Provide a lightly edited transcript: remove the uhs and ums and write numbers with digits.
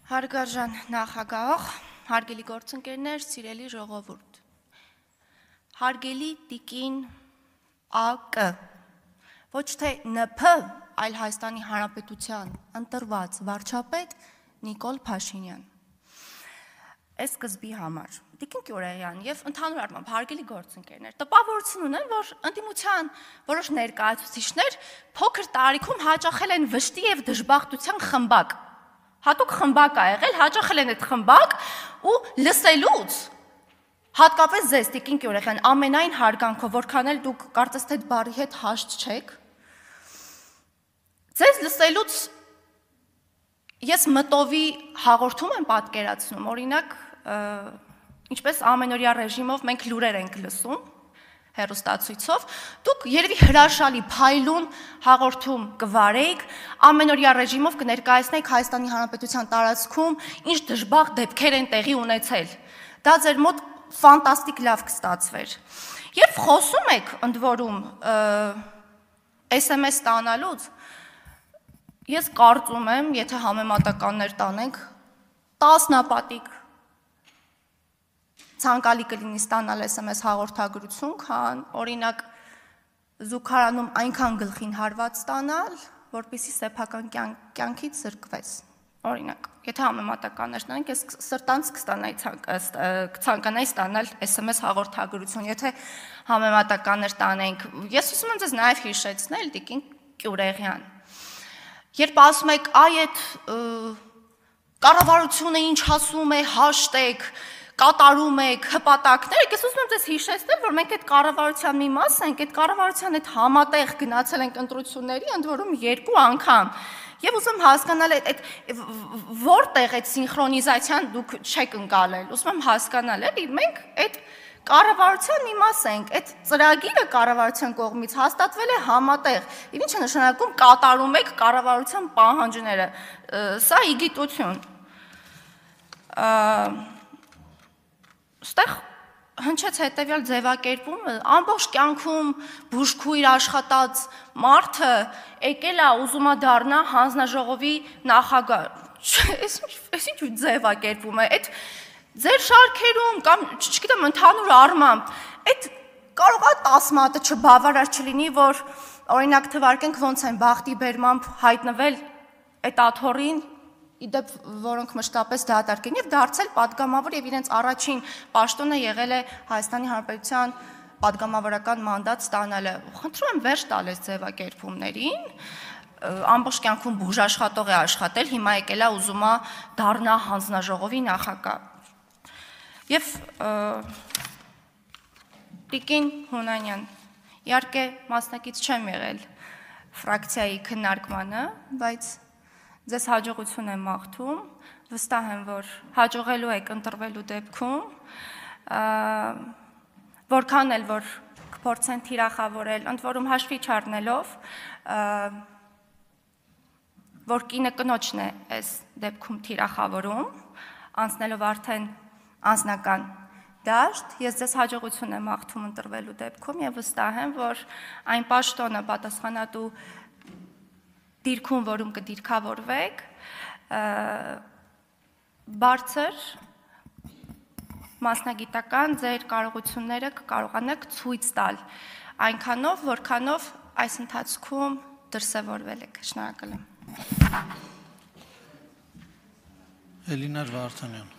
Հարգարժան նախագահ, հարգելի գործընկերներ, սիրելի ժողովուրդ։ Հարգելի տիկին ԱԿ, ոչ թե ՆՓ, այլ Հայաստանի Հանրապետության ընտրված վարչապետ Նիկոլ Փաշինյան։ Այս սկզբի համար, տիկին Կյուրեղյան եւ ընդհանուր առմամբ հարգելի գործընկերներ, տպավորություն ունեմ, որ ընդդիմության որոշ ներկայացուցիչներ փոքր տարիքում հաճախել են վշտի եւ դժբախտության խմբակ։ Հատուկ խմբակ ա եղել, հաճախել են այդ խմբակ ու լսելուց, հատկապես ձեզ, տիկին Կյուրեղյան, ամենայն հարգանքով, որքան էլ դուք կարծես թե այդ բառի հետ հաշտ չեք, ձեզ լսելուց ես մտովի հաղորդում եմ պատկերացնում, օրինակ, ինչպես ամենօրյա ռեժիմով մենք լուրեր ենք լսում, հեռուստացույցով, դուք երևի հրաշալի փայլուն հաղորդում կվարեիք, ամենօրյա ռեժիմով կներկայացնեիք Հայաստանի Հանրապետության տարածքում ինչ դժբախտ դեպքեր են տեղի ունեցել։ Դա ձեր մոտ ֆանտաստիկ լավ կստացվեր։ Երբ խոսում եք ընդ որում SMS ստանալուց, ես կարծում եմ, եթե համեմատականներ տանենք, 10-նապատիկ ցանկալի կլինի ստանալ SMS հաղորդագրություն, քան օրինակ զուգարանում այնքան գլխին հարված ստանալ, որպեսզի սեփական կյանքից զրկվես։ Օրինակ, եթե համեմատականներ տանենք, ես սրտանց կցանկանայի ստանալ SMS հաղորդագրություն, եթե համեմատականներ տանենք, ես ուզում եմ ձեզ նաև հիշեցնել, տիկին Կյուրեղյան, երբ ասում եք, այ այդ կառավարությունը ինչ ասում է, հաշտեք, կատարում եք հպատակներ, ես ուզում եմ ձեզ հիշեցնել, որ մենք այդ կառավարության մի մաս ենք, այդ կառավարության հետ համատեղ գնացել ենք ընտրությունների, ընդ որում 2 անգամ։ Եվ ուզում եմ հասկանալ այդ որտեղ այդ սինխրոնիզացիան դուք չեք ընկալել, ուզում եմ հասկանալ, էլի մենք այդ կառավարության մի մաս ենք, այդ ծրագիրը կառավարության կողմից հաստատվել է համատեղ։ Եվ ինչ է նշանակում կատարում եք կառավարության պահանջները։ Սա իգիտություն։ Ստեղ հնչեց հետևյալ ձևակերպումը, ամբողջ կյանքում բուժքույր աշխատած մարդը եկել է ուզում է դառնա հանձնաժողովի նախագահ։ Այս ինչ ձևակերպում է, այդ ձեր շարքերում կամ չգիտեմ ընդհանուր առմամբ, այդ կարող է 10 մատը չբավարար չլինի, որ օրինակ թվարկենք ոնց են բախտի բերմամբ հայտնվել այդ աթոռին, իդեպ որոնք մշտապես դատարկեն եւ դարձել պատգամավոր եւ իրենց առաջին պաշտոնը եղել է Հայաստանի Հանրապետության պատգամավորական մանդատ ստանալը։ Խնդրում եմ վերջ տալ այս ձևակերպումներին, ամբողջ կյանքում բուժաշխատող է աշխատել, հիմա եկել է ուզում է դառնա հանձնաժողովի նախագահ։ Եվ տիկին Հունանյան, իհարկե մասնակից չեմ եղել ֆրակցիայի քննարկմանը, բայց ձեզ հաջողություն եմ մաղթում, վստահ եմ, որ հաջողելու եք ընտրվելու դեպքում, որքան էլ որ կփորձեն թիրախավորել, ընդ որում հաշվի չառնելով, որ կինը կնոջն է այս դեպքում թիրախավորում, անցնելով արդեն անձնական դաշտ, ես ձեզ հաջողություն եմ մաղթում ընտրվելու դեպքում եւ վստահ եմ, որ այն պաշտոնը պատասխանատու դիրքում, որում կդիրքավորվեք, բարձր մասնագիտական ձեր կարողությունները կկարողանաք ցույց տալ այնքանով, որքանով այս ընթացքում դրսևորվել եք։ Շնորհակալ եմ։ Էլինար Վարդանյան